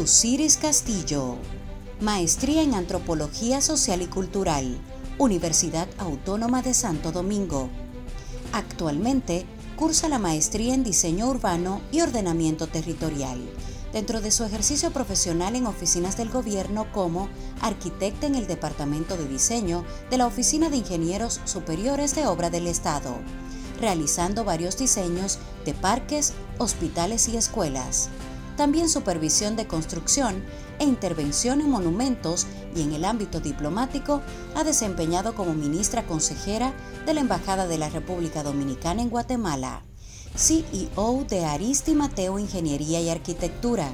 Luciris Castillo, Maestría en Antropología Social y Cultural, Universidad Autónoma de Santo Domingo. Actualmente cursa la maestría en Diseño Urbano y Ordenamiento Territorial, dentro de su ejercicio profesional en oficinas del gobierno como arquitecta en el Departamento de Diseño de la Oficina de Ingenieros Superiores de Obra del Estado, realizando varios diseños de parques, hospitales y escuelas. También supervisión de construcción e intervención en monumentos, y en el ámbito diplomático ha desempeñado como ministra consejera de la Embajada de la República Dominicana en Guatemala, CEO de Aristi Mateo Ingeniería y Arquitectura,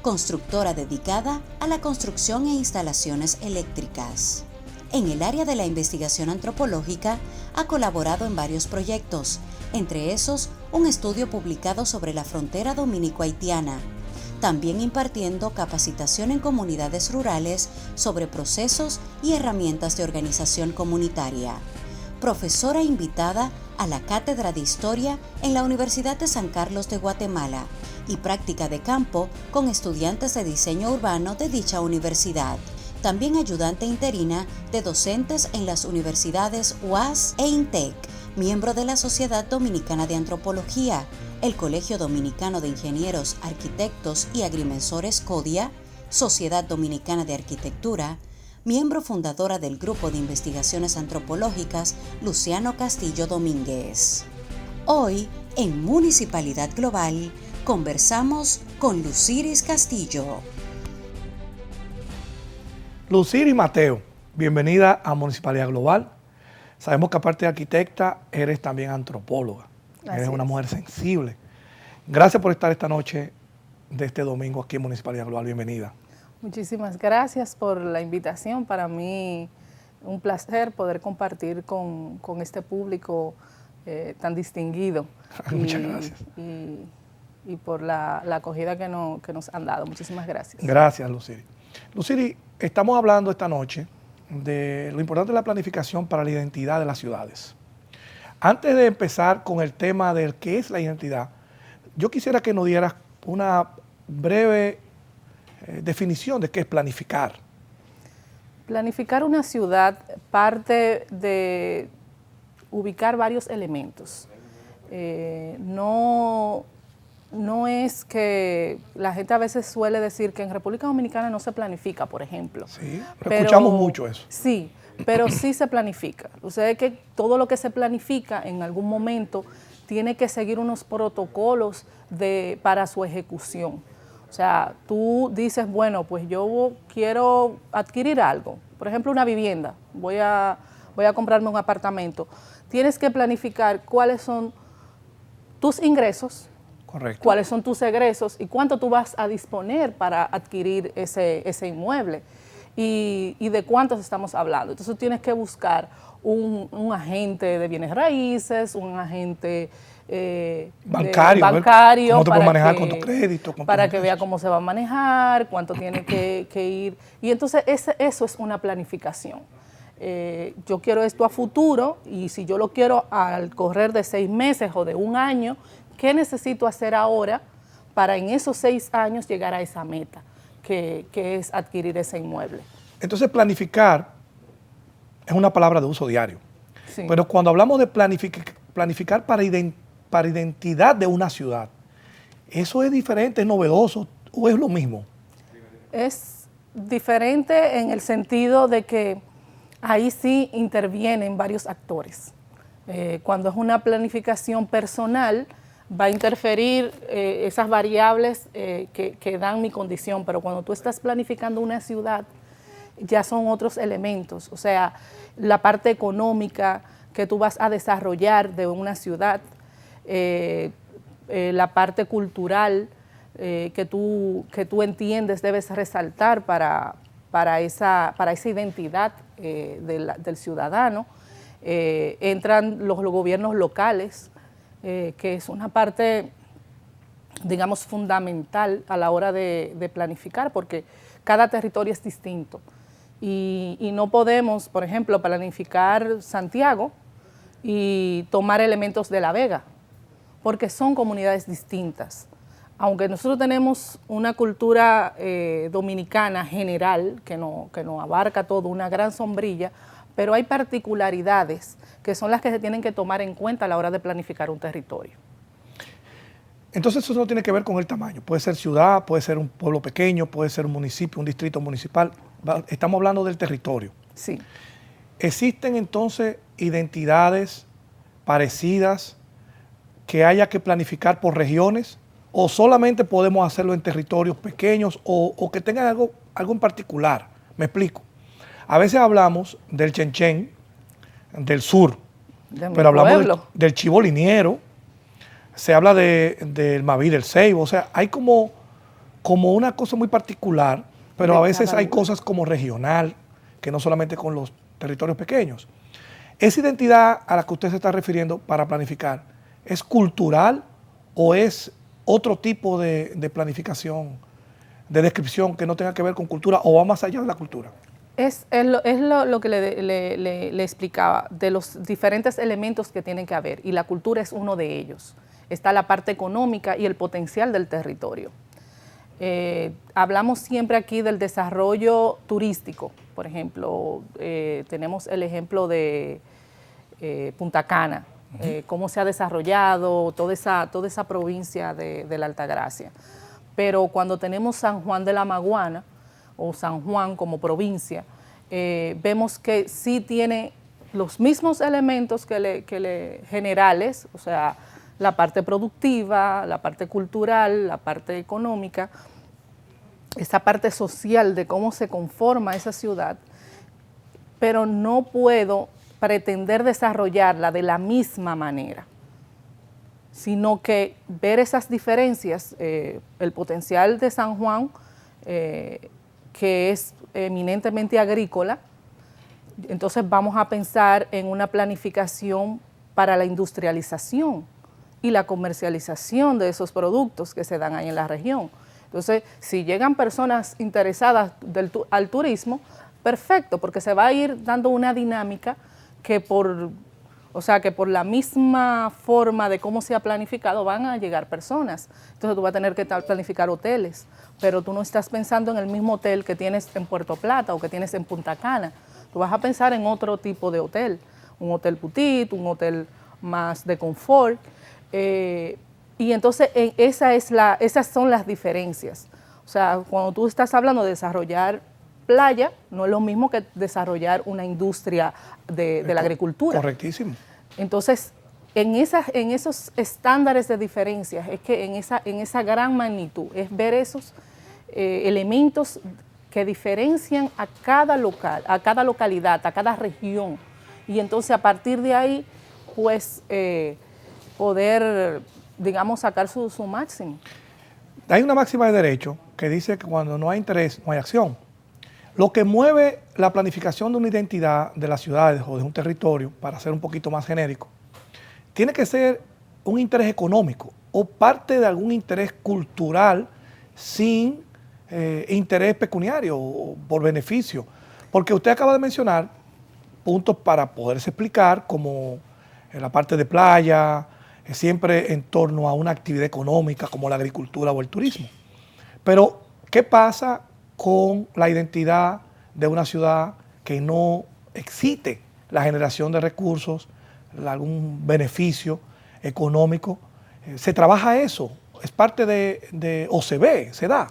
constructora dedicada a la construcción e instalaciones eléctricas. En el área de la investigación antropológica ha colaborado en varios proyectos, entre esos un estudio publicado sobre la frontera dominico-haitiana, también impartiendo capacitación en comunidades rurales sobre procesos y herramientas de organización comunitaria. Profesora invitada a la Cátedra de Historia en la Universidad de San Carlos de Guatemala y práctica de campo con estudiantes de diseño urbano de dicha universidad. También ayudante interina de docentes en las universidades UAS e INTEC, miembro de la Sociedad Dominicana de Antropología, el Colegio Dominicano de Ingenieros, Arquitectos y Agrimensores CODIA, Sociedad Dominicana de Arquitectura, miembro fundadora del Grupo de Investigaciones Antropológicas Luciano Castillo Domínguez. Hoy, en Municipalidad Global, conversamos con Luciris Castillo. Luciris Mateo, bienvenida a Municipalidad Global. Sabemos que aparte de arquitecta, eres también antropóloga. Eres una mujer sensible. Gracias por estar esta noche de este domingo aquí en Municipalidad Global. Bienvenida. Muchísimas gracias por la invitación. Para mí un placer poder compartir con este público tan distinguido. Muchas gracias. Y por la acogida que nos han dado. Muchísimas gracias. Gracias, Luciris. Luciris, estamos hablando esta noche de lo importante de la planificación para la identidad de las ciudades. Antes de empezar con el tema de qué es la identidad, yo quisiera que nos dieras una breve definición de qué es planificar. Planificar una ciudad parte de ubicar varios elementos. No es que la gente a veces suele decir que en República Dominicana no se planifica, por ejemplo. Sí, pero escuchamos mucho eso. Sí, pero sí se planifica. Ustedes que todo lo que se planifica en algún momento tiene que seguir unos protocolos para su ejecución. O sea, tú dices, bueno, pues yo quiero adquirir algo, por ejemplo una vivienda, voy a comprarme un apartamento. Tienes que planificar cuáles son tus ingresos, correcto, cuáles son tus egresos y cuánto tú vas a disponer para adquirir ese inmueble. Y de cuántos estamos hablando. Entonces tienes que buscar un agente de bienes raíces, un agente bancario cómo te puedes manejar con tu crédito. Para que vea cómo se va a manejar, cuánto tiene que ir. Y entonces eso es una planificación. Yo quiero esto a futuro y si yo lo quiero al correr de 6 meses o de 1 año, ¿qué necesito hacer ahora para en esos 6 años llegar a esa meta? Que es adquirir ese inmueble. Entonces, planificar es una palabra de uso diario. Sí. Pero cuando hablamos de planificar para identidad de una ciudad, ¿eso es diferente, es novedoso o es lo mismo? Es diferente en el sentido de que ahí sí intervienen varios actores. Cuando es una planificación personal, va a interferir esas variables que dan mi condición, pero cuando tú estás planificando una ciudad, ya son otros elementos, o sea, la parte económica que tú vas a desarrollar de una ciudad, la parte cultural que tú entiendes debes resaltar para esa identidad del ciudadano. Entran los gobiernos locales, que es una parte, digamos, fundamental a la hora de planificar, porque cada territorio es distinto. Y no podemos, por ejemplo, planificar Santiago y tomar elementos de La Vega, porque son comunidades distintas. aunque nosotros tenemos una cultura dominicana general que no abarca todo, una gran sombrilla, pero hay particularidades que son las que se tienen que tomar en cuenta a la hora de planificar un territorio. Entonces eso no tiene que ver con el tamaño. Puede ser ciudad, puede ser un pueblo pequeño, puede ser un municipio, un distrito municipal. Estamos hablando del territorio. Sí. ¿Existen entonces identidades parecidas que haya que planificar por regiones? ¿O solamente podemos hacerlo en territorios pequeños o que tengan algo en particular? Me explico. A veces hablamos del Chenchen, del sur, pero hablamos del chivo liniero, se habla del Maví, del Ceibo, o sea, hay como una cosa muy particular, pero a veces hay cosas como regional, que no solamente con los territorios pequeños. ¿Esa identidad a la que usted se está refiriendo para planificar es cultural o es otro tipo de planificación, de descripción que no tenga que ver con cultura o va más allá de la cultura? Es lo que le explicaba, de los diferentes elementos que tienen que haber, y la cultura es uno de ellos. Está la parte económica y el potencial del territorio. Hablamos siempre aquí del desarrollo turístico, por ejemplo, tenemos el ejemplo de Punta Cana, cómo se ha desarrollado toda esa provincia de la Altagracia. Pero cuando tenemos San Juan de la Maguana, o San Juan como provincia, vemos que sí tiene los mismos elementos generales, o sea, la parte productiva, la parte cultural, la parte económica, esa parte social de cómo se conforma esa ciudad, pero no puedo pretender desarrollarla de la misma manera, sino que ver esas diferencias, el potencial de San Juan, que es eminentemente agrícola, entonces vamos a pensar en una planificación para la industrialización y la comercialización de esos productos que se dan ahí en la región. Entonces, si llegan personas interesadas al turismo, perfecto, porque se va a ir dando una dinámica que por la misma forma de cómo se ha planificado van a llegar personas. Entonces tú vas a tener que planificar hoteles, pero tú no estás pensando en el mismo hotel que tienes en Puerto Plata o que tienes en Punta Cana. Tú vas a pensar en otro tipo de hotel, un hotel boutique, un hotel más de confort. Y entonces esas son las diferencias. O sea, cuando tú estás hablando de desarrollar playa, no es lo mismo que desarrollar una industria de la agricultura. Correctísimo. Entonces, en esos estándares de diferencias, es que en esa gran magnitud, es ver esos elementos que diferencian a cada localidad, a cada región. Y entonces, a partir de ahí, pues, poder, digamos, sacar su máximo. Hay una máxima de derecho que dice que cuando no hay interés, no hay acción. Lo que mueve la planificación de una identidad de las ciudades o de un territorio, para ser un poquito más genérico, tiene que ser un interés económico o parte de algún interés cultural sin interés pecuniario o por beneficio. Porque usted acaba de mencionar puntos para poderse explicar, como en la parte de playa, siempre en torno a una actividad económica como la agricultura o el turismo. Pero, ¿qué pasa con la identidad de una ciudad que no excite la generación de recursos, algún beneficio económico? ¿Se trabaja eso? ¿Es parte o se ve, se da?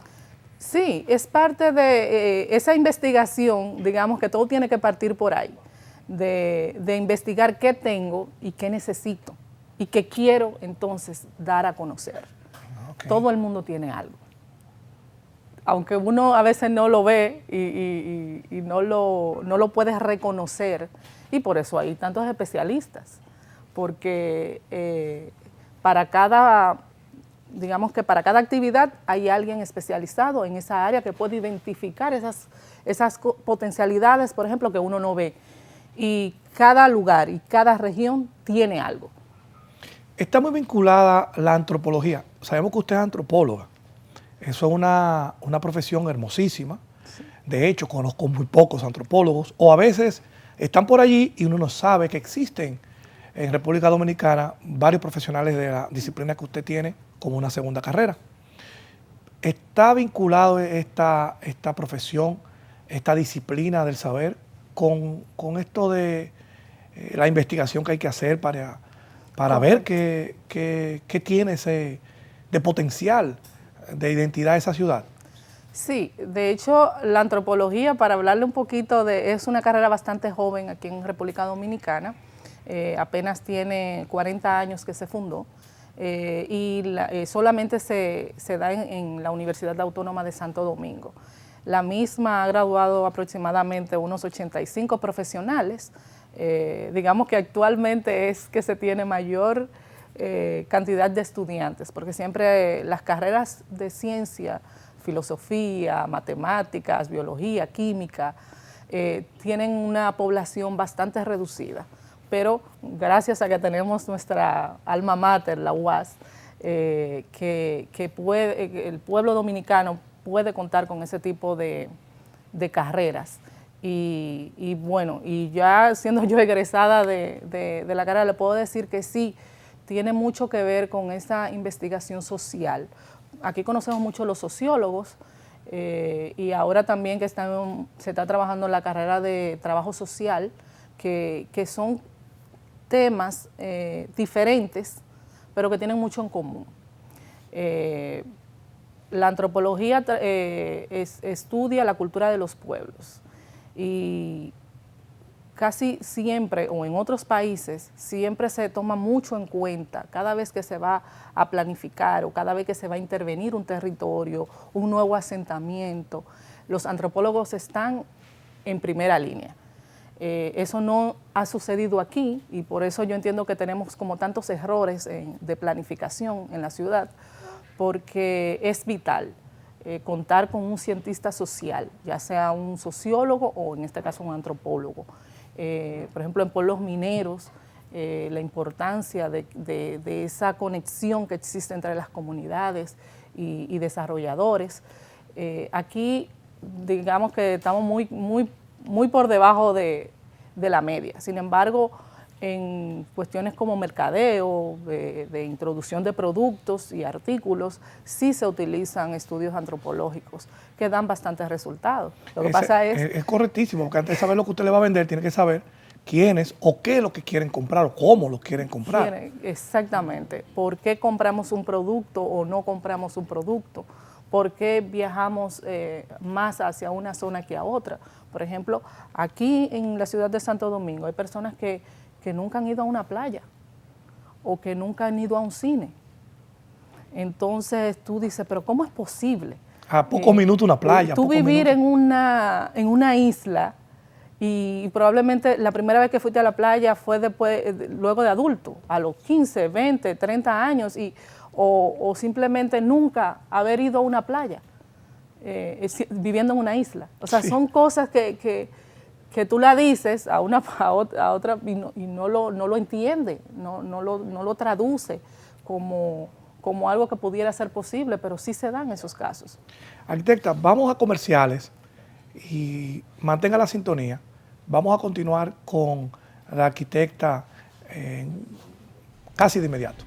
Sí, es parte de esa investigación, digamos que todo tiene que partir por ahí, de investigar qué tengo y qué necesito y qué quiero entonces dar a conocer. Okay. Todo el mundo tiene algo. Aunque uno a veces no lo ve y no lo puedes reconocer, y por eso hay tantos especialistas, porque para cada actividad hay alguien especializado en esa área que puede identificar esas potencialidades, por ejemplo, que uno no ve. Y cada lugar y cada región tiene algo. Está muy vinculada la antropología. Sabemos que usted es antropóloga. Eso es una profesión hermosísima. Sí. De hecho, conozco muy pocos antropólogos, o a veces están por allí y uno no sabe que existen en República Dominicana varios profesionales de la disciplina que usted tiene como una segunda carrera. ¿Está vinculado esta profesión, esta disciplina del saber con esto de la investigación que hay que hacer para ver qué tiene ese de potencial de identidad de esa ciudad? Sí, de hecho la antropología, para hablarle un poquito es una carrera bastante joven aquí en República Dominicana, apenas tiene 40 años que se fundó y solamente se da en la Universidad Autónoma de Santo Domingo. La misma ha graduado aproximadamente unos 85 profesionales, digamos que actualmente es que se tiene mayor cantidad de estudiantes, porque siempre las carreras de ciencia, filosofía, matemáticas, biología, química, tienen una población bastante reducida, pero gracias a que tenemos nuestra alma mater, la UAS, el pueblo dominicano puede contar con ese tipo de carreras. Y bueno, y ya siendo yo egresada de la carrera, le puedo decir que sí, tiene mucho que ver con esa investigación social. Aquí conocemos mucho los sociólogos y ahora también que se está trabajando en la carrera de trabajo social, que son temas diferentes, pero que tienen mucho en común. La antropología estudia la cultura de los pueblos y casi siempre, o en otros países, siempre se toma mucho en cuenta cada vez que se va a planificar o cada vez que se va a intervenir un territorio, un nuevo asentamiento. Los antropólogos están en primera línea. Eso no ha sucedido aquí y por eso yo entiendo que tenemos como tantos errores de planificación en la ciudad, porque es vital contar con un cientista social, ya sea un sociólogo o en este caso un antropólogo. Por ejemplo, en pueblos mineros, la importancia de esa conexión que existe entre las comunidades y desarrolladores. Aquí, digamos que estamos muy por debajo de la media. Sin embargo, en cuestiones como mercadeo, de introducción de productos y artículos, sí se utilizan estudios antropológicos que dan bastantes resultados. Lo que pasa es correctísimo, porque antes de saber lo que usted le va a vender, tiene que saber quiénes o qué es lo que quieren comprar o cómo lo quieren comprar. Exactamente. ¿Por qué compramos un producto o no compramos un producto? ¿Por qué viajamos más hacia una zona que a otra? Por ejemplo, aquí en la ciudad de Santo Domingo hay personas que nunca han ido a una playa o que nunca han ido a un cine. Entonces tú dices, pero ¿cómo es posible? A pocos minutos una playa. Tú vivir en una isla y probablemente la primera vez que fuiste a la playa fue luego de adulto, a los 15, 20, 30 años, o simplemente nunca haber ido a una playa, viviendo en una isla. O sea, sí, son cosas que tú la dices a otra y no lo entiende, no lo traduce como algo que pudiera ser posible, pero sí se dan esos casos. Arquitecta, vamos a comerciales y mantenga la sintonía. Vamos a continuar con la arquitecta casi de inmediato.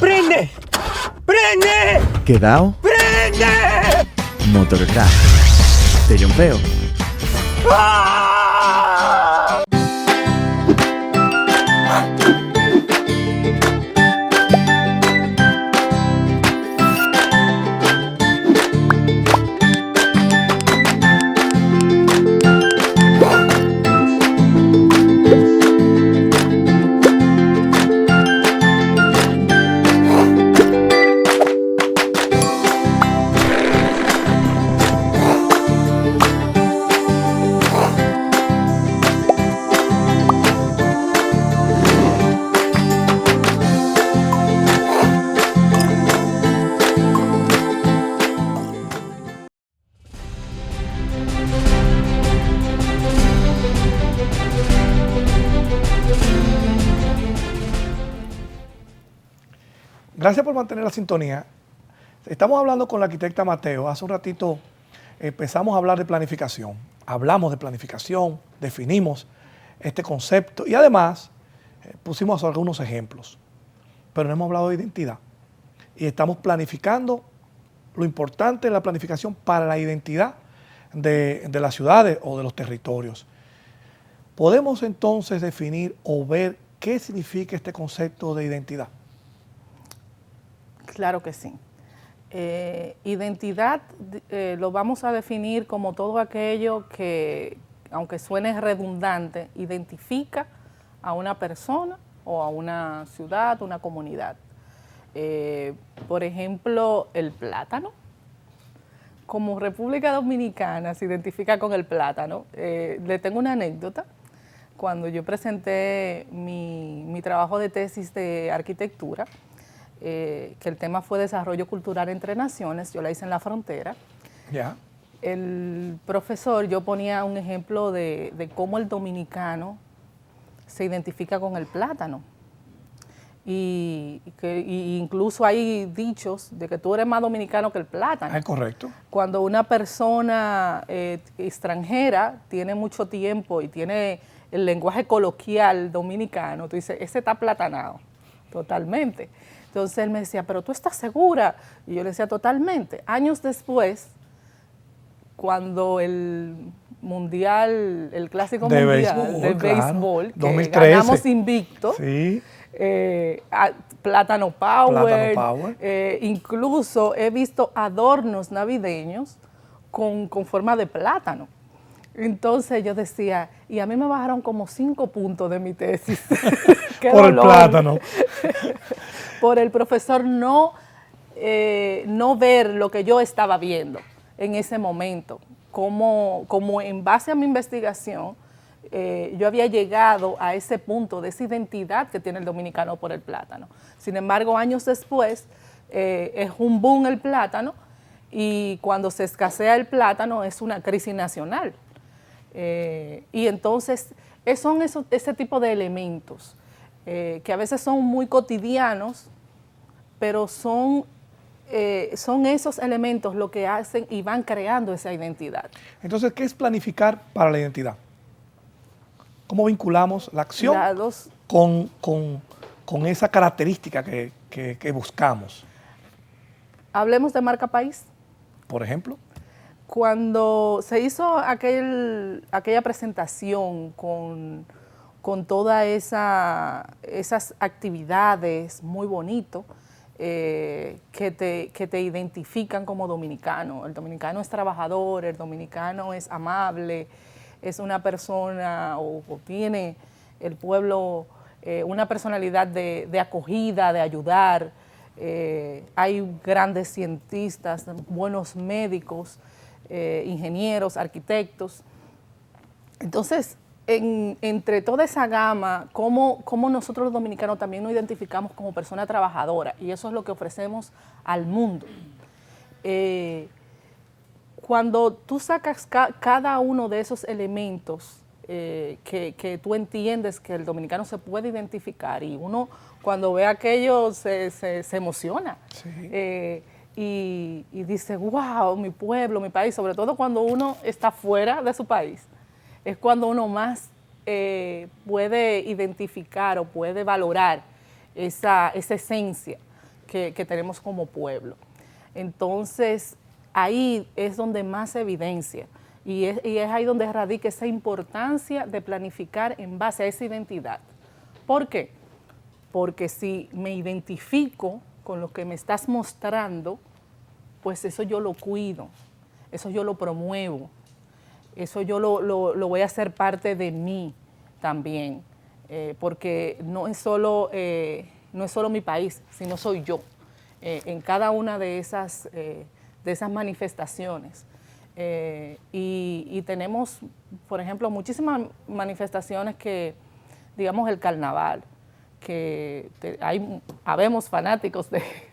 ¡Prende! ¡Prende! ¿Quedao? ¡Prende! Motorcraft. Te jumpeo. ¡Ah! Gracias por mantener la sintonía. Estamos hablando con la arquitecta Mateo. Hace un ratito empezamos a hablar de planificación. Hablamos de planificación, definimos este concepto y además pusimos algunos ejemplos. Pero no hemos hablado de identidad. Y estamos planificando lo importante de la planificación para la identidad de las ciudades o de los territorios. ¿Podemos entonces definir o ver qué significa este concepto de identidad? Claro que sí. Identidad lo vamos a definir como todo aquello que, aunque suene redundante, identifica a una persona o a una ciudad, una comunidad. Por ejemplo, el plátano. Como República Dominicana se identifica con el plátano. Le tengo una anécdota. Cuando yo presenté mi trabajo de tesis de arquitectura, que el tema fue desarrollo cultural entre naciones, yo la hice en la frontera. Ya. El profesor, yo ponía un ejemplo de cómo el dominicano se identifica con el plátano. Y incluso hay dichos de que tú eres más dominicano que el plátano. Es correcto. Cuando una persona extranjera tiene mucho tiempo y tiene el lenguaje coloquial dominicano, tú dices, ese está platanado, totalmente. Entonces él me decía, pero tú estás segura. Y yo le decía, totalmente. Años después, cuando el mundial, el clásico de mundial de béisbol, que 2013. ganamos invicto, sí. Plátano Power, Power. Incluso he visto adornos navideños con forma de plátano. Entonces yo decía, y a mí me bajaron como 5 puntos de mi tesis. Por el plátano. Por el profesor no ver lo que yo estaba viendo en ese momento. Como en base a mi investigación, yo había llegado a ese punto de esa identidad que tiene el dominicano por el plátano. Sin embargo, años después, es un boom el plátano y cuando se escasea el plátano es una crisis nacional. Y entonces son ese tipo de elementos que a veces son muy cotidianos, pero son esos elementos lo que hacen y van creando esa identidad. Entonces, ¿qué es planificar para la identidad? ¿Cómo vinculamos la acción con esa característica que buscamos? Hablemos de marca país. Por ejemplo. Cuando se hizo aquella presentación con todas esas actividades muy bonito que te identifican como dominicano. El dominicano es trabajador, el dominicano es amable, es una persona o tiene el pueblo una personalidad de acogida, de ayudar. Hay grandes cientistas, buenos médicos, ingenieros, arquitectos. Entonces, entre toda esa gama, cómo nosotros los dominicanos también nos identificamos como personas trabajadoras, y eso es lo que ofrecemos al mundo. Cuando tú sacas cada uno de esos elementos que tú entiendes que el dominicano se puede identificar, y uno cuando ve aquello se emociona. Sí. Y dice, wow, mi pueblo, mi país, sobre todo cuando uno está fuera de su país, es cuando uno más puede identificar o puede valorar esa esencia que tenemos como pueblo. Entonces, ahí es donde más se evidencia y es ahí donde radica esa importancia de planificar en base a esa identidad. ¿Por qué? Porque si me identifico con lo que me estás mostrando, pues eso yo lo cuido, eso yo lo promuevo, eso yo lo voy a hacer parte de mí también, porque no es solo mi país, sino soy yo, en cada una de esas manifestaciones. Y tenemos, por ejemplo, muchísimas manifestaciones que, digamos, el carnaval, que habemos fanáticos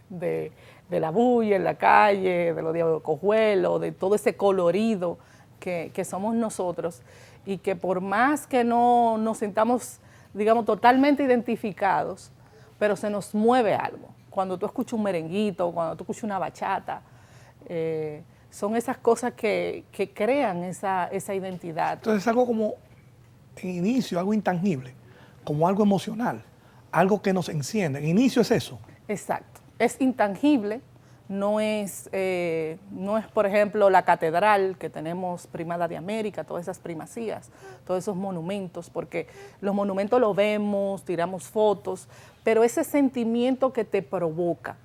de la bulla en la calle, de los diablos cojuelos, de todo ese colorido que somos nosotros, y que por más que no nos sintamos, digamos, totalmente identificados, pero se nos mueve algo. cuando tú escuchas un merenguito, cuando tú escuchas una bachata, son esas cosas que crean esa identidad. Entonces es algo como, en inicio, algo intangible, como algo emocional, algo que nos enciende. En inicio es eso. Exacto. Es intangible, no es, por ejemplo, la catedral que tenemos Primada de América, todas esas primacías, todos esos monumentos, porque los monumentos los vemos, tiramos fotos, pero ese sentimiento que te provoca,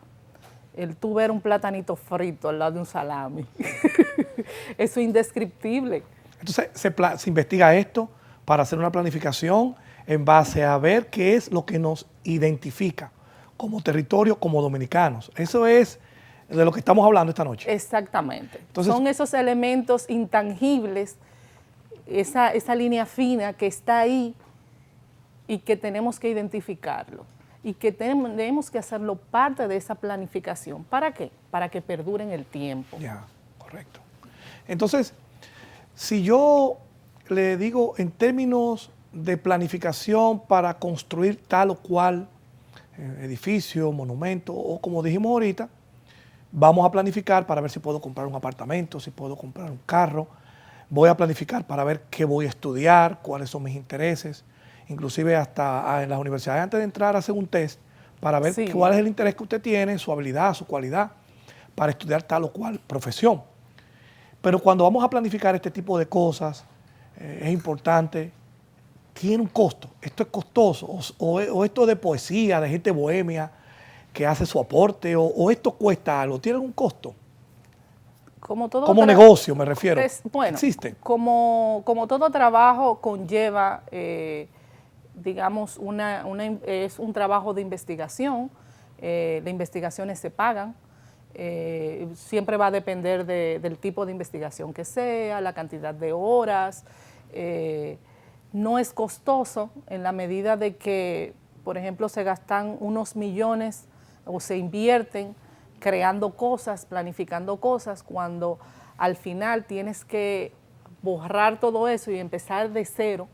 el tú ver un platanito frito al lado de un salami, eso es indescriptible. Entonces se investiga esto para hacer una planificación en base a ver qué es lo que nos identifica como territorio, como dominicanos. Eso es de lo que estamos hablando esta noche. Exactamente. Entonces, son esos elementos intangibles, esa línea fina que está ahí y que tenemos que identificarlo y que tenemos que hacerlo parte de esa planificación. ¿Para qué? Para que perdure en el tiempo. Ya, correcto. Entonces, si yo le digo en términos de planificación para construir tal o cual edificio, monumento, o como dijimos ahorita, vamos a planificar para ver si puedo comprar un apartamento, si puedo comprar un carro, voy a planificar para ver qué voy a estudiar, cuáles son mis intereses, inclusive hasta en las universidades antes de entrar hacen un test para ver cuál es el interés que usted tiene, su habilidad, su cualidad, para estudiar tal o cual profesión. Pero cuando vamos a planificar este tipo de cosas, es importante, tiene un costo, esto es costoso, o esto de poesía, de gente bohemia, que hace su aporte, o esto cuesta algo, ¿tiene algún costo? Como negocio me refiero. Bueno, ¿existe? Como todo trabajo conlleva, digamos, es un trabajo de investigación, las investigaciones se pagan, siempre va a depender del tipo de investigación que sea, la cantidad de horas, no es costoso en la medida de que, por ejemplo, se gastan unos millones o se invierten creando cosas, planificando cosas, cuando al final tienes que borrar todo eso y empezar de cero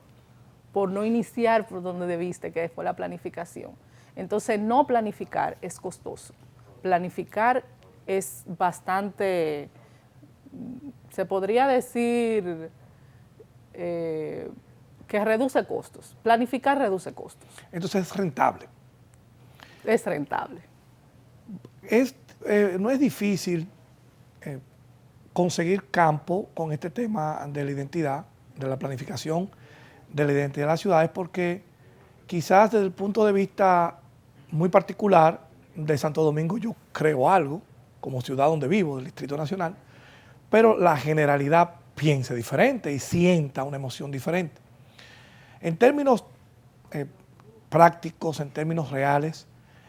por no iniciar por donde debiste, que fue la planificación. Entonces, no planificar es costoso. Planificar es bastante, se podría decir que reduce costos. Planificar reduce costos. Entonces es rentable. Es rentable. No es difícil conseguir campo con este tema de la identidad, de la planificación de la identidad de las ciudades, porque quizás desde el punto de vista muy particular de Santo Domingo yo creo algo, como ciudad donde vivo, del Distrito Nacional, pero la generalidad piense diferente y sienta una emoción diferente. En términos prácticos, en términos reales,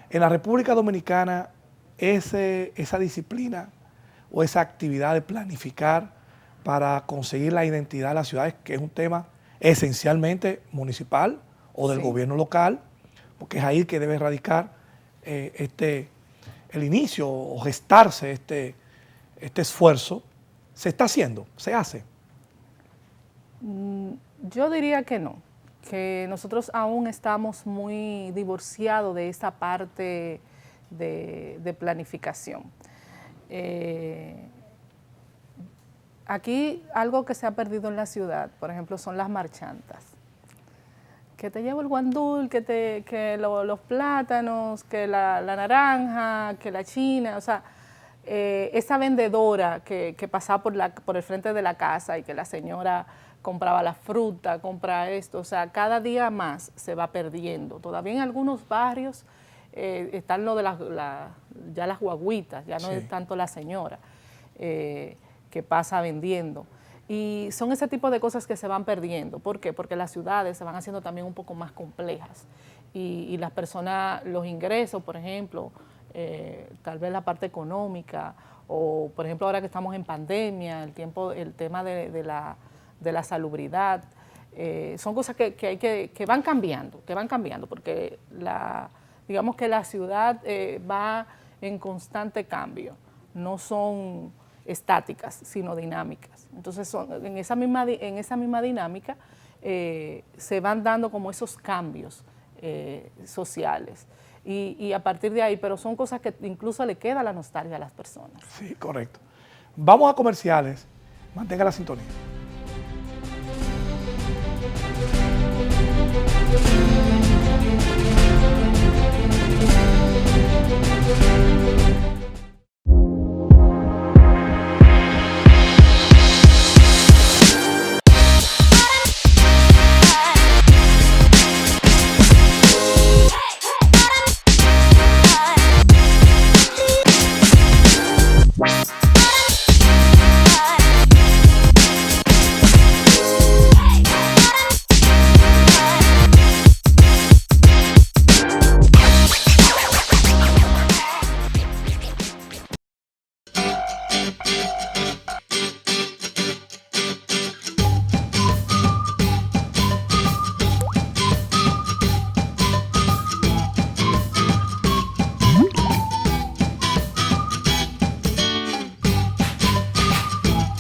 en la República Dominicana esa disciplina o esa actividad de planificar para conseguir la identidad de las ciudades, que es un tema esencialmente municipal o del gobierno local, porque es ahí que debe radicar el inicio o gestarse este esfuerzo. ¿Se está haciendo? ¿Se hace? Yo diría que no, que nosotros aún estamos muy divorciados de esa parte de planificación. Aquí algo que se ha perdido en la ciudad, por ejemplo, son las marchantas. Que te llevo el guandul, que los plátanos, que la naranja, que la china, o sea, esa vendedora que pasaba por el frente de la casa y que la señora compraba la fruta, compra esto, o sea, cada día más se va perdiendo. Todavía en algunos barrios están lo de ya las guaguitas, ya no es tanto la señora que pasa vendiendo. Y son ese tipo de cosas que se van perdiendo. ¿Por qué? Porque las ciudades se van haciendo también un poco más complejas. Y las personas, los ingresos, por ejemplo, tal vez la parte económica, o por ejemplo ahora que estamos en pandemia, el tema de la salubridad, son cosas que van cambiando, porque digamos que la ciudad va en constante cambio, no son estáticas, sino dinámicas. Entonces, en esa misma dinámica se van dando como esos cambios sociales. y a partir de ahí, pero son cosas que incluso le queda la nostalgia a las personas. Sí, correcto. Vamos a comerciales. Mantenga la sintonía.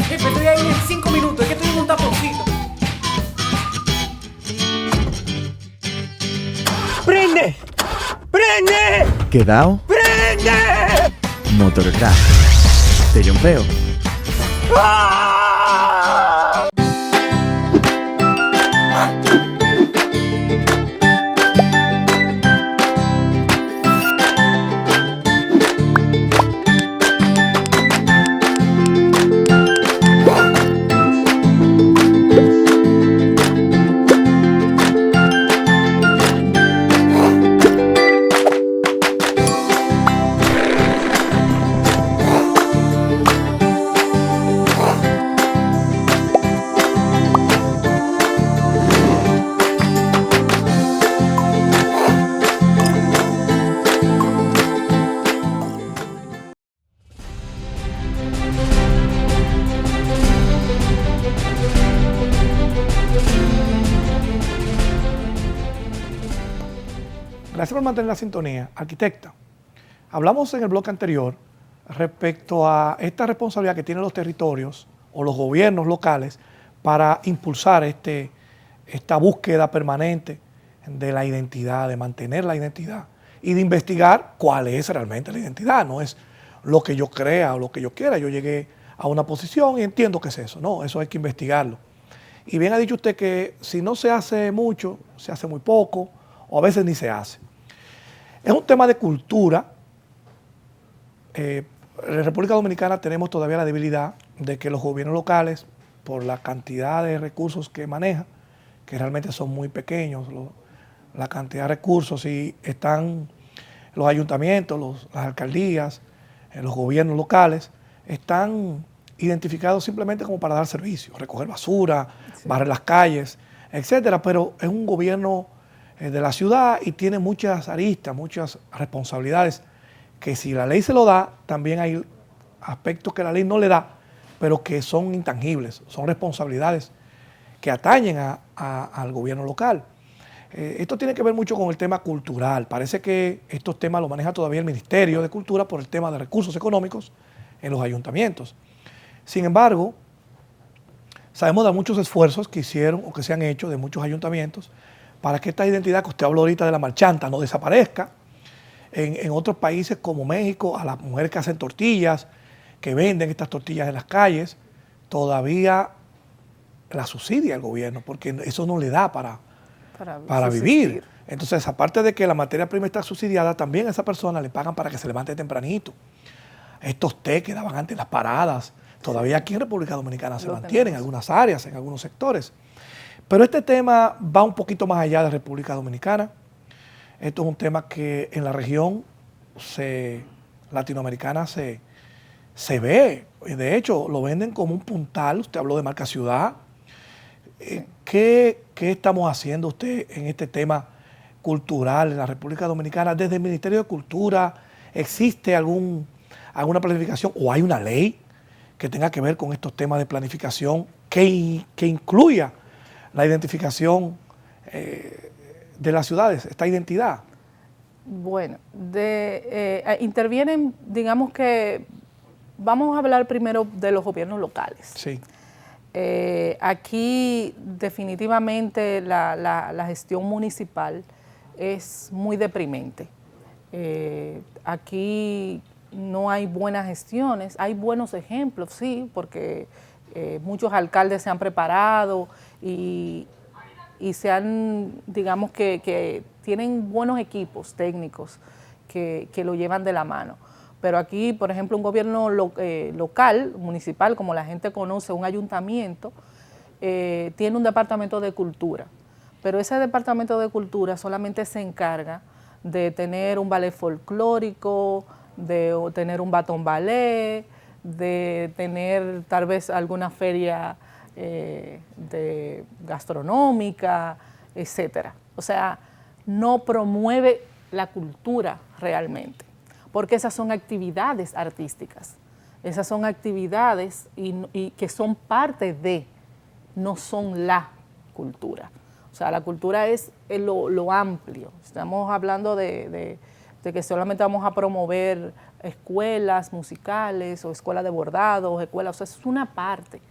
Jefe, estoy ahí en 5 minutos, es que estoy en un taponcito. ¡Prende! ¡Prende! ¿Quedao? ¡Prende! Motorcraft. Te jumpeo. ¡Ah! Gracias por mantener la sintonía. Arquitecta, hablamos en el bloque anterior respecto a esta responsabilidad que tienen los territorios o los gobiernos locales para impulsar esta búsqueda permanente de la identidad, de mantener la identidad y de investigar cuál es realmente la identidad. No es lo que yo crea o lo que yo quiera. Yo llegué a una posición y entiendo qué es eso. No, eso hay que investigarlo. Y bien ha dicho usted que si no se hace mucho, se hace muy poco o a veces ni se hace. Es un tema de cultura. En la República Dominicana tenemos todavía la debilidad de que los gobiernos locales, por la cantidad de recursos que manejan, que realmente son muy pequeños, la cantidad de recursos, y están los ayuntamientos, las alcaldías, los gobiernos locales, están identificados simplemente como para dar servicios, recoger basura, sí, barrer las calles, etcétera, pero es un gobierno de la ciudad y tiene muchas aristas, muchas responsabilidades que si la ley se lo da, también hay aspectos que la ley no le da, pero que son intangibles, son responsabilidades que atañen al gobierno local. Esto tiene que ver mucho con el tema cultural. Parece que estos temas los maneja todavía el Ministerio de Cultura por el tema de recursos económicos en los ayuntamientos. Sin embargo, sabemos de muchos esfuerzos que hicieron o que se han hecho de muchos ayuntamientos para que esta identidad que usted habló ahorita de la marchanta no desaparezca. En otros países como México, a las mujeres que hacen tortillas, que venden estas tortillas en las calles, todavía la subsidia el gobierno, porque eso no le da para vivir. Entonces, aparte de que la materia prima está subsidiada, también a esa persona le pagan para que se levante tempranito. Estos té que daban antes en las paradas, todavía aquí en República Dominicana se mantienen en algunas áreas, en algunos sectores. Pero este tema va un poquito más allá de República Dominicana. Esto es un tema que en la región latinoamericana se ve. De hecho, lo venden como un puntal. Usted habló de marca ciudad. ¿Qué estamos haciendo usted en este tema cultural en la República Dominicana? Desde el Ministerio de Cultura, ¿existe alguna planificación o hay una ley que tenga que ver con estos temas de planificación que incluya la identificación de las ciudades, esta identidad? Bueno, intervienen, digamos que, vamos a hablar primero de los gobiernos locales. Sí. Aquí definitivamente la gestión municipal es muy deprimente. Aquí no hay buenas gestiones, hay buenos ejemplos, sí, porque muchos alcaldes se han preparado y se han, digamos que tienen buenos equipos técnicos que lo llevan de la mano. Pero aquí, por ejemplo, un gobierno local, municipal, como la gente conoce, un ayuntamiento, tiene un departamento de cultura. Pero ese departamento de cultura solamente se encarga de tener un ballet folclórico, de tener un batón ballet, de tener tal vez alguna feria de gastronómica, etcétera. O sea, no promueve la cultura realmente, porque esas son actividades artísticas, esas son actividades y que son parte de, no son la cultura. O sea, la cultura es lo amplio. Estamos hablando de que solamente vamos a promover escuelas musicales o escuelas de bordado, escuelas, o sea, es una parte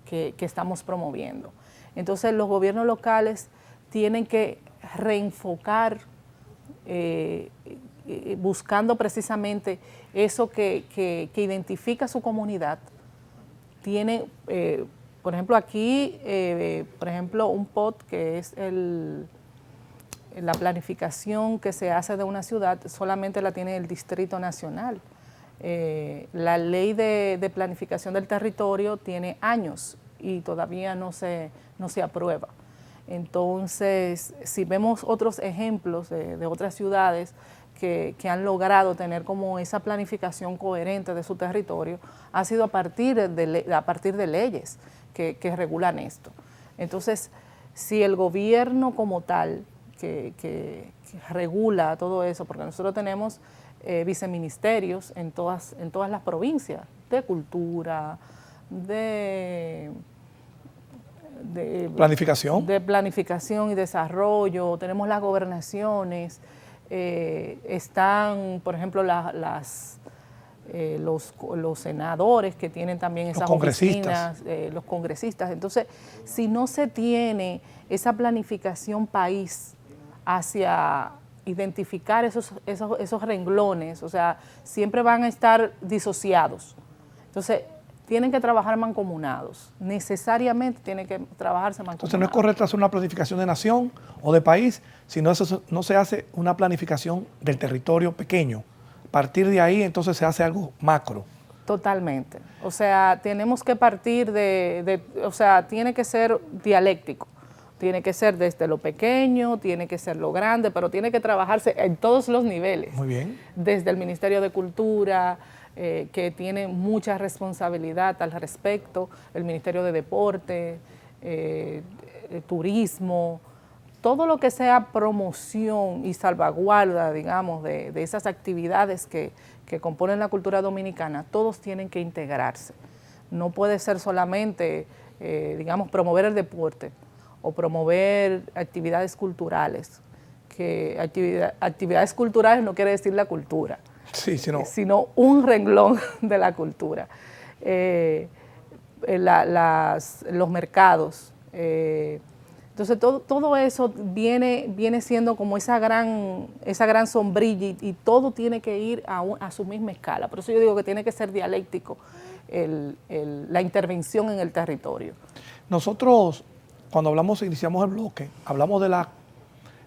que estamos promoviendo. Entonces, los gobiernos locales tienen que reenfocar buscando precisamente eso que identifica a su comunidad. Tiene, por ejemplo, aquí, por ejemplo, un POT, que es la planificación que se hace de una ciudad, solamente la tiene el Distrito Nacional. La ley de planificación del territorio tiene años y todavía no se aprueba. Entonces, si vemos otros ejemplos de otras ciudades que han logrado tener como esa planificación coherente de su territorio, ha sido a partir de leyes que regulan esto. Entonces, si el gobierno como tal, que regula todo eso, porque nosotros tenemos viceministerios en todas las provincias, de cultura, de planificación y desarrollo, tenemos las gobernaciones, están, por ejemplo, los senadores que tienen también esas oficinas, los congresistas. Entonces, si no se tiene esa planificación país hacia identificar esos renglones, o sea, siempre van a estar disociados. Entonces, tienen que trabajar mancomunados, necesariamente tienen que trabajarse mancomunados. Entonces no es correcto hacer una planificación de nación o de país, sino eso no se hace una planificación del territorio pequeño. A partir de ahí entonces se hace algo macro. Totalmente. O sea, tenemos que partir o sea, tiene que ser dialéctico. Tiene que ser desde lo pequeño, tiene que ser lo grande, pero tiene que trabajarse en todos los niveles. Muy bien. Desde el Ministerio de Cultura, que tiene mucha responsabilidad al respecto, el Ministerio de Deporte, Turismo, todo lo que sea promoción y salvaguarda, digamos, de esas actividades que componen la cultura dominicana, todos tienen que integrarse. No puede ser solamente, digamos, promover el deporte o promover actividades culturales, que actividades culturales no quiere decir la cultura. Sí, sino un renglón de la cultura. Los mercados. Entonces, todo eso viene siendo como esa gran sombrilla y todo tiene que ir a su misma escala. Por eso yo digo que tiene que ser dialéctico la intervención en el territorio. Nosotros, cuando iniciamos el bloque, hablamos de la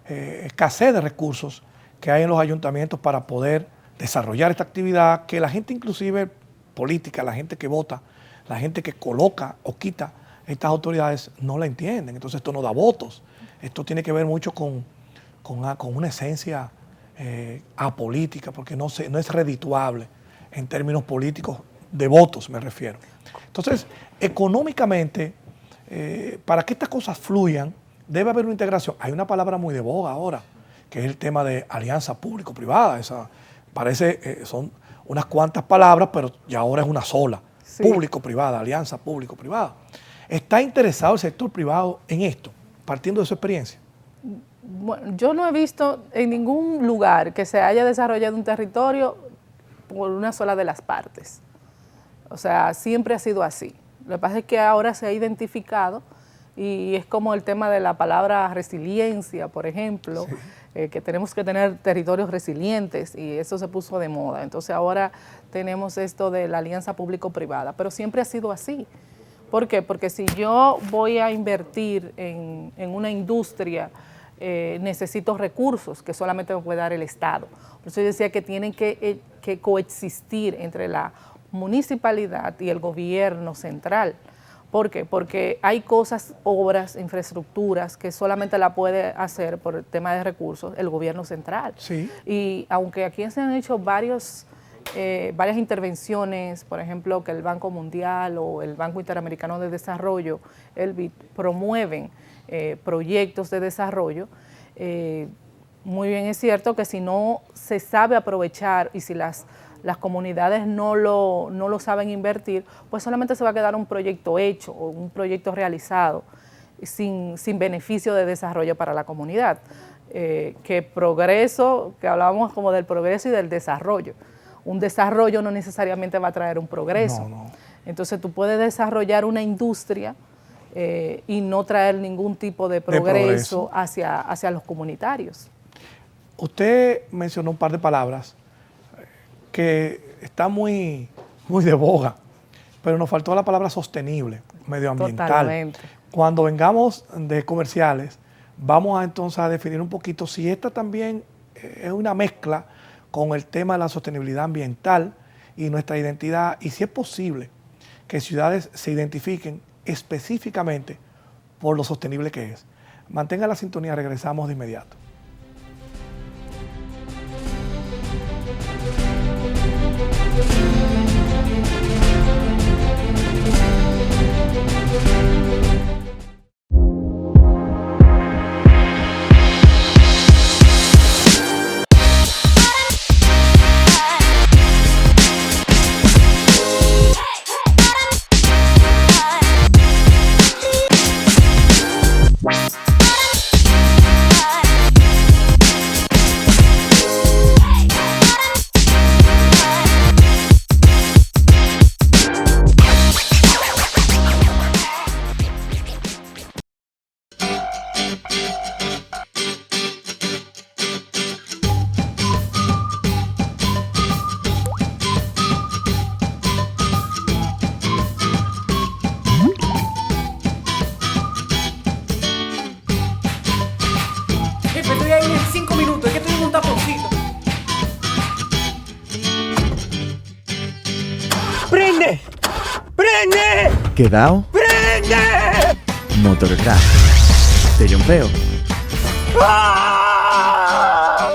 escasez de recursos que hay en los ayuntamientos para poder desarrollar esta actividad, que la gente inclusive política, la gente que vota, la gente que coloca o quita estas autoridades no la entienden. Entonces esto no da votos. Esto tiene que ver mucho con una esencia apolítica, porque no es redituable en términos políticos, de votos me refiero. Entonces, económicamente, para que estas cosas fluyan, debe haber una integración. Hay una palabra muy de boga ahora, que es el tema de alianza público-privada. Son unas cuantas palabras, pero ya ahora es una sola. Sí. Público-privada, alianza público-privada. ¿Está interesado el sector privado en esto, partiendo de su experiencia? Bueno, yo no he visto en ningún lugar que se haya desarrollado un territorio por una sola de las partes. O sea, siempre ha sido así. Lo que pasa es que ahora se ha identificado Y es como el tema de la palabra resiliencia, por ejemplo, que tenemos que tener territorios resilientes y eso se puso de moda. Entonces ahora tenemos esto de la alianza público-privada, pero siempre ha sido así. ¿Por qué? Porque si yo voy a invertir en una industria, necesito recursos que solamente me puede dar el Estado. Por eso yo decía que tienen que coexistir entre la municipalidad y el gobierno central. ¿Por qué? Porque hay cosas, obras, infraestructuras que solamente la puede hacer por el tema de recursos el gobierno central. Sí. Y aunque aquí se han hecho varias intervenciones, por ejemplo, que el Banco Mundial o el Banco Interamericano de Desarrollo, el BID, promueven proyectos de desarrollo, muy bien es cierto que si no se sabe aprovechar y si las comunidades no lo saben invertir, pues solamente se va a quedar un proyecto hecho o un proyecto realizado sin beneficio de desarrollo para la comunidad. Que progreso, que hablábamos como del progreso y del desarrollo. Un desarrollo no necesariamente va a traer un progreso. No. Entonces tú puedes desarrollar una industria y no traer ningún tipo de progreso hacia los comunitarios. Usted mencionó un par de palabras que están muy de boga, pero nos faltó la palabra sostenible, medioambiental. Totalmente. Cuando vengamos de comerciales, vamos entonces a definir un poquito si esta también es una mezcla con el tema de la sostenibilidad ambiental y nuestra identidad, y si es posible que ciudades se identifiquen específicamente por lo sostenible que es. Mantenga la sintonía, regresamos de inmediato. Jefe, estoy ahí en 5 minutos, es que estoy en un taponcito. ¡Prende! ¡Prende! ¿Quedao? ¡Prende! Motorcraft. Te yompeo. ¡Ah!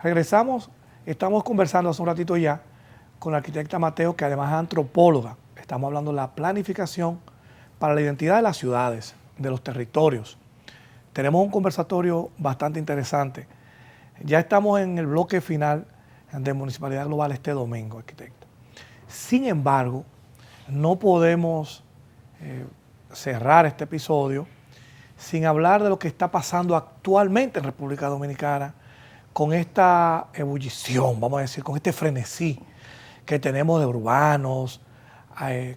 Regresamos, estamos conversando hace un ratito ya con la arquitecta Mateo, que además es antropóloga. Estamos hablando de la planificación para la identidad de las ciudades, de los territorios. Tenemos un conversatorio bastante interesante. Ya estamos en el bloque final de Municipalidad Global este domingo, arquitecta. Sin embargo, no podemos cerrar este episodio sin hablar de lo que está pasando actualmente en República Dominicana con esta ebullición, vamos a decir, con este frenesí que tenemos de urbanos,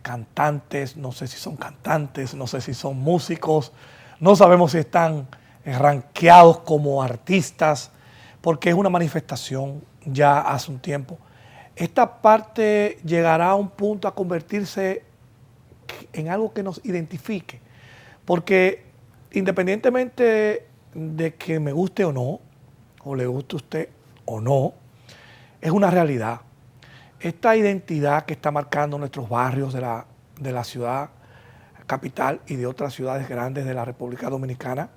cantantes, no sé si son cantantes, no sé si son músicos, no sabemos si están rankeados como artistas, porque es una manifestación ya hace un tiempo. Esta parte llegará a un punto a convertirse en algo que nos identifique, porque independientemente de que me guste o no, o le guste a usted o no, es una realidad. esta identidad que está marcando nuestros barrios de la ciudad capital y de otras ciudades grandes de la República Dominicana,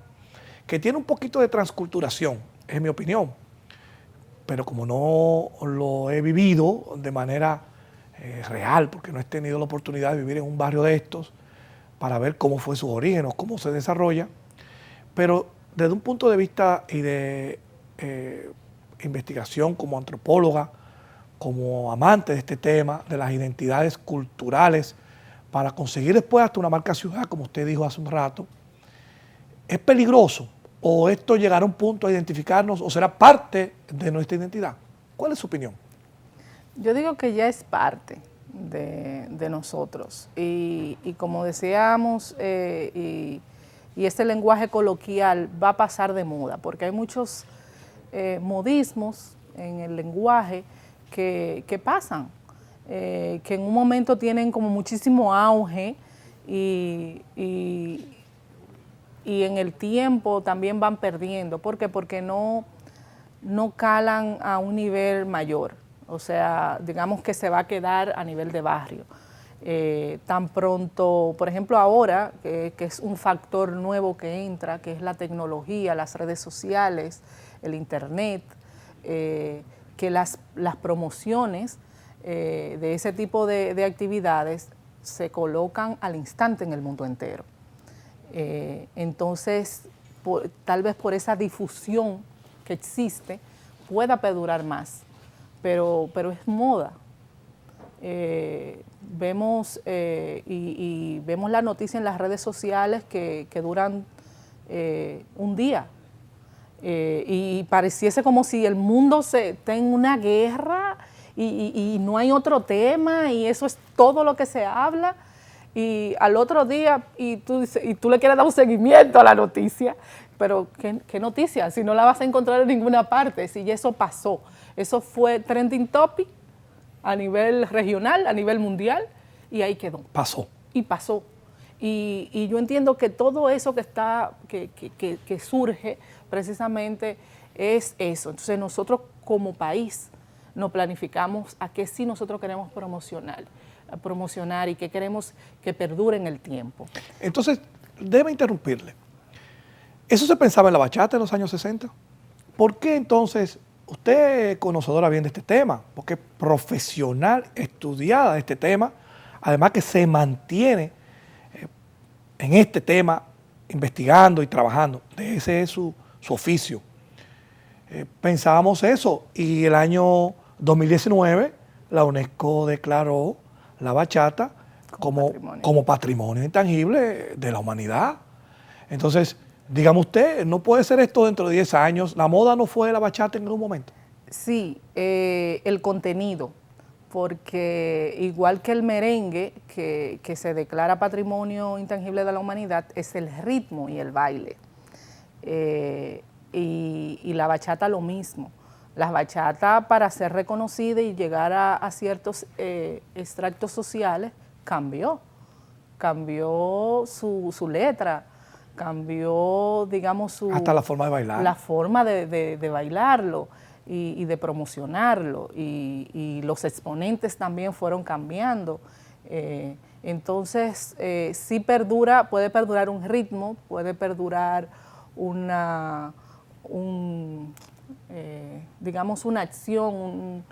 que tiene un poquito de transculturación, es mi opinión, pero como no lo he vivido de manera real, porque no he tenido la oportunidad de vivir en un barrio de estos, para ver cómo fue su origen o cómo se desarrolla, pero desde un punto de vista y de investigación como antropóloga, como amante de este tema, de las identidades culturales, para conseguir después hasta una marca ciudad, como usted dijo hace un rato, ¿es peligroso o esto llegará a un punto a identificarnos o será parte de nuestra identidad? ¿Cuál es su opinión? Yo digo que ya es parte de nosotros y como decíamos, y este lenguaje coloquial va a pasar de moda, porque hay muchos modismos en el lenguaje que pasan, que en un momento tienen como muchísimo auge y en el tiempo también van perdiendo. ¿Por qué? Porque no calan a un nivel mayor. O sea, digamos que se va a quedar a nivel de barrio. Tan pronto, por ejemplo ahora, que es un factor nuevo que entra, que es la tecnología, las redes sociales, el internet, que las promociones de ese tipo de actividades se colocan al instante en el mundo entero. Entonces, tal vez por esa difusión que existe, pueda perdurar más, pero es moda. Vemos y vemos la noticia en las redes sociales que duran un día y pareciese como si el mundo está en una guerra y no hay otro tema y eso es todo lo que se habla. Y al otro día, y tú le quieres dar un seguimiento a la noticia, pero ¿qué noticia? Si no la vas a encontrar en ninguna parte, si ya eso pasó. Eso fue trending topic a nivel regional, a nivel mundial, y ahí quedó. Pasó. Y pasó. Y yo entiendo que todo eso que surge precisamente es eso. Entonces nosotros como país nos planificamos a qué sí nosotros queremos promocionar y que queremos que perdure en el tiempo. Entonces, debe interrumpirle. ¿Eso se pensaba en la bachata en los años 60? ¿Por qué entonces, usted es conocedora bien de este tema, porque es profesional, estudiada de este tema, además que se mantiene en este tema, investigando y trabajando, ese es su oficio? Pensábamos eso y el año 2019 la UNESCO declaró la bachata como patrimonio intangible de la humanidad. Entonces, dígame usted, ¿no puede ser esto dentro de 10 años? ¿La moda no fue la bachata en algún momento? Sí, el contenido, porque igual que el merengue, que se declara patrimonio intangible de la humanidad, es el ritmo y el baile. Y la bachata lo mismo. La bachata, para ser reconocida y llegar a ciertos extractos sociales, cambió su letra, cambió, digamos, hasta la forma de bailar. La forma de bailarlo y de promocionarlo, y los exponentes también fueron cambiando. Entonces, sí puede perdurar un ritmo, puede perdurar digamos una acción,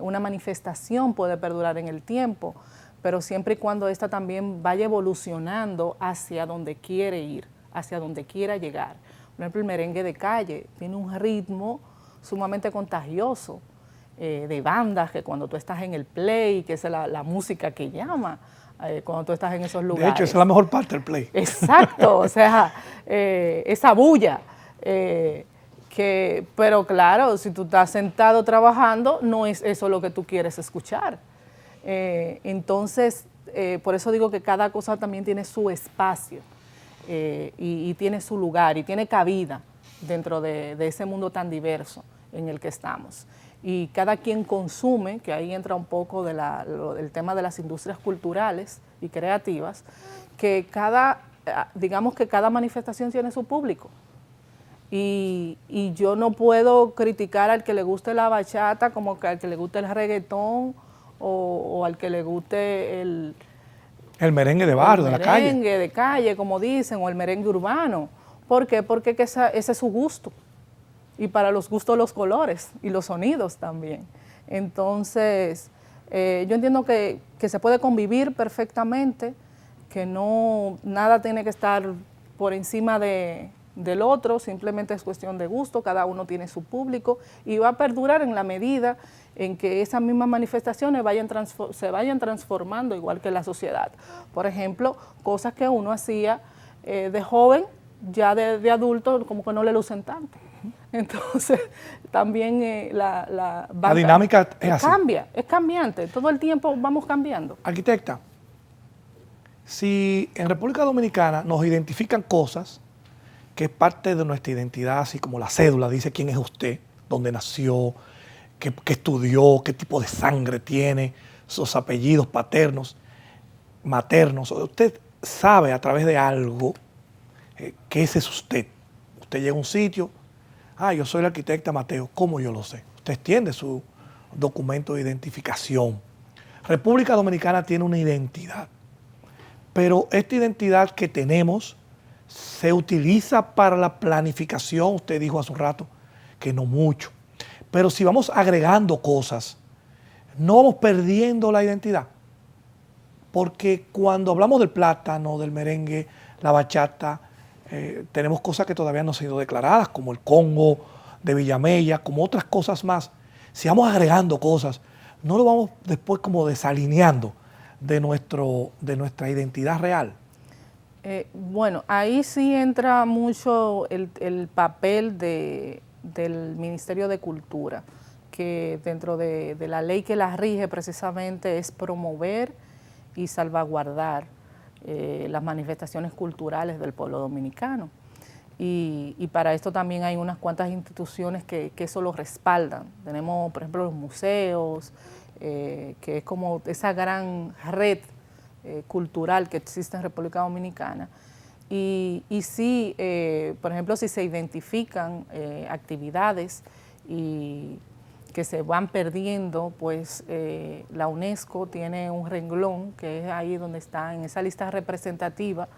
una manifestación puede perdurar en el tiempo, pero siempre y cuando esta también vaya evolucionando hacia donde quiere ir, hacia donde quiera llegar. Por ejemplo, el merengue de calle tiene un ritmo sumamente contagioso, de bandas, que cuando tú estás en el play, que es la música que llama, cuando tú estás en esos lugares. De hecho, esa es la mejor parte del play. Exacto, o sea, esa bulla. Pero claro, si tú estás sentado trabajando, no es eso lo que tú quieres escuchar. Entonces, por eso digo que cada cosa también tiene su espacio y tiene su lugar y tiene cabida dentro de ese mundo tan diverso en el que estamos. Y cada quien consume, que ahí entra un poco el tema de las industrias culturales y creativas, que digamos que cada manifestación tiene su público. Y yo no puedo criticar al que le guste la bachata como que al que le guste el reggaetón o al que le guste el merengue de barrio, de la calle. El merengue de calle, como dicen, o el merengue urbano. ¿Por qué? Porque ese es su gusto. Y para los gustos los colores y los sonidos también. Entonces, yo entiendo que se puede convivir perfectamente, que nada tiene que estar por encima del otro, simplemente es cuestión de gusto, cada uno tiene su público y va a perdurar en la medida en que esas mismas manifestaciones se vayan transformando igual que la sociedad. Por ejemplo, cosas que uno hacía de joven, ya de adulto, como que no le lucen tanto. Entonces, también la dinámica es así. Es cambiante, todo el tiempo vamos cambiando. Arquitecta, si en República Dominicana nos identifican cosas que es parte de nuestra identidad, así como la cédula dice quién es usted, dónde nació, qué estudió, qué tipo de sangre tiene, sus apellidos paternos, maternos, usted sabe a través de algo que ese es usted. Usted llega a un sitio, yo soy el arquitecta Mateo, ¿cómo yo lo sé? Usted extiende su documento de identificación. República Dominicana tiene una identidad, pero esta identidad que tenemos se utiliza para la planificación. Usted dijo hace un rato que no mucho, pero si vamos agregando cosas, no vamos perdiendo la identidad, porque cuando hablamos del plátano, del merengue, la bachata, tenemos cosas que todavía no han sido declaradas, como el Congo de Villamella, como otras cosas más. Si vamos agregando cosas, no lo vamos después como desalineando de nuestra identidad real. Bueno, ahí sí entra mucho el papel del Ministerio de Cultura, que dentro de la ley que la rige precisamente es promover y salvaguardar las manifestaciones culturales del pueblo dominicano. Y para esto también hay unas cuantas instituciones que eso lo respaldan. Tenemos, por ejemplo, los museos, que es como esa gran red cultural que existe en República Dominicana. Y sí, por ejemplo, si se identifican actividades y que se van perdiendo, pues la UNESCO tiene un renglón que es ahí donde está en esa lista representativa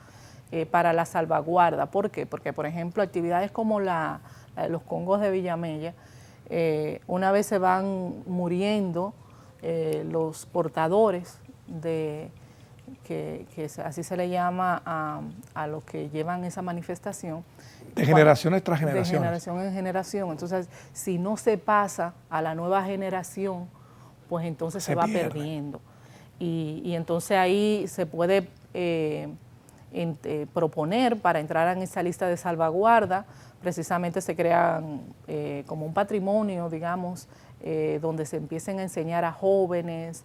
para la salvaguarda. ¿Por qué? Porque, por ejemplo, actividades como la de los Congos de Villamella, una vez se van muriendo los portadores que así se le llama a los que llevan esa manifestación. De generaciones tras generaciones. De generación en generación. Entonces, si no se pasa a la nueva generación, pues entonces se va perdiendo. Y entonces ahí se puede proponer para entrar en esa lista de salvaguarda. Precisamente se crean como un patrimonio, digamos, donde se empiecen a enseñar a jóvenes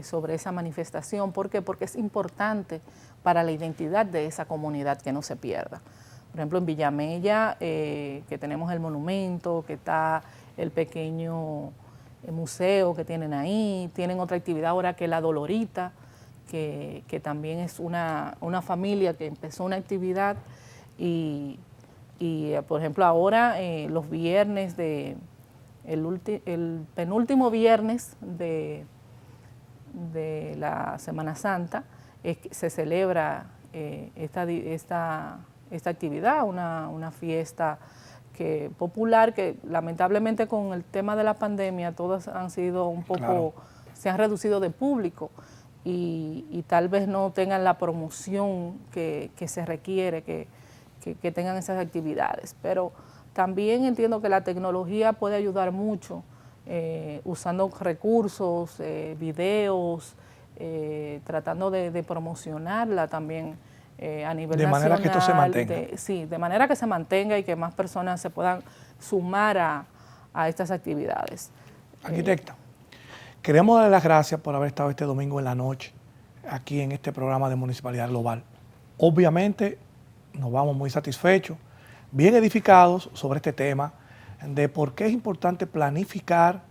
sobre esa manifestación. ¿Por qué? Porque es importante para la identidad de esa comunidad que no se pierda. Por ejemplo, en Villamella, que tenemos el monumento, que está el pequeño museo que tienen ahí, tienen otra actividad ahora que la Dolorita, que también es una familia que empezó una actividad y por ejemplo, ahora los viernes el penúltimo viernes de la Semana Santa se celebra esta actividad, una fiesta popular que lamentablemente con el tema de la pandemia todas han sido un poco, claro, se han reducido de público y tal vez no tengan la promoción que se requiere, que tengan esas actividades. Pero también entiendo que la tecnología puede ayudar mucho usando recursos, videos, tratando de promocionarla también a nivel nacional. De manera que esto se mantenga. Sí, de manera que se mantenga y que más personas se puedan sumar a estas actividades. Arquitecta, queremos darle las gracias por haber estado este domingo en la noche aquí en este programa de Municipalidad Global. Obviamente nos vamos muy satisfechos, bien edificados sobre este tema de por qué es importante planificar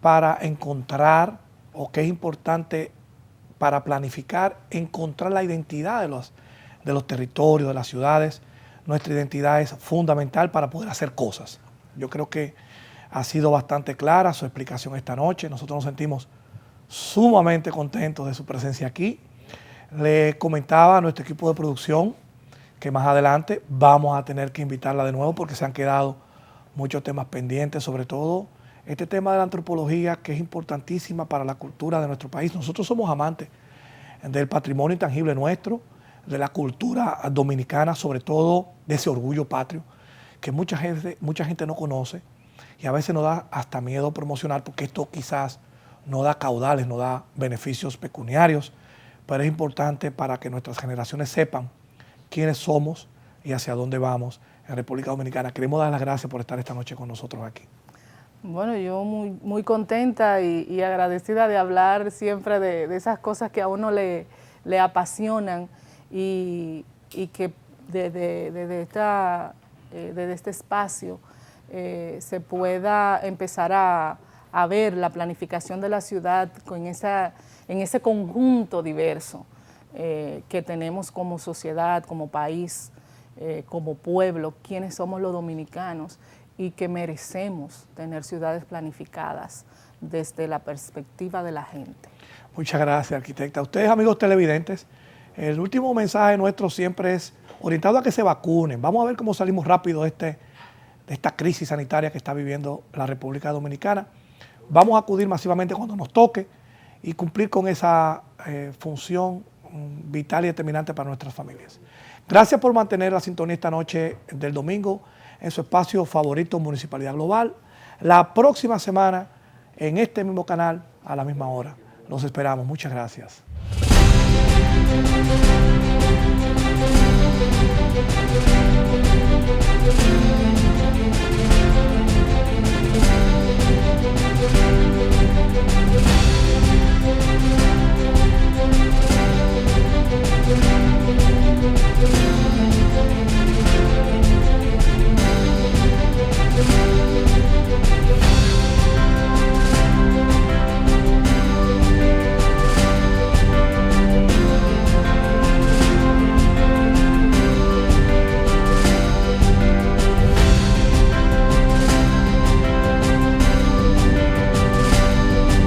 para encontrar, o qué es importante para planificar, encontrar la identidad de los territorios, de las ciudades. Nuestra identidad es fundamental para poder hacer cosas. Yo creo que ha sido bastante clara su explicación esta noche. Nosotros nos sentimos sumamente contentos de su presencia aquí. Le comentaba a nuestro equipo de producción que más adelante vamos a tener que invitarla de nuevo porque se han quedado muchos temas pendientes, sobre todo este tema de la antropología, que es importantísima para la cultura de nuestro país. Nosotros somos amantes del patrimonio intangible nuestro, de la cultura dominicana, sobre todo de ese orgullo patrio, que mucha gente no conoce y a veces nos da hasta miedo promocionar porque esto quizás no da caudales, no da beneficios pecuniarios, pero es importante para que nuestras generaciones sepan quiénes somos y hacia dónde vamos en República Dominicana. Queremos dar las gracias por estar esta noche con nosotros aquí. Bueno, yo muy contenta y agradecida de hablar siempre de esas cosas que a uno le apasionan y que desde este espacio se pueda empezar a ver la planificación de la ciudad en ese conjunto diverso que tenemos como sociedad, como país, como pueblo, quienes somos los dominicanos y que merecemos tener ciudades planificadas desde la perspectiva de la gente. Muchas gracias, arquitecta. Ustedes, amigos televidentes, el último mensaje nuestro siempre es orientado a que se vacunen. Vamos a ver cómo salimos rápido de esta crisis sanitaria que está viviendo la República Dominicana. Vamos a acudir masivamente cuando nos toque y cumplir con esa función vital y determinante para nuestras familias. Gracias por mantener la sintonía esta noche del domingo en su espacio favorito, Municipalidad Global. La próxima semana, en este mismo canal, a la misma hora. Los esperamos. Muchas gracias.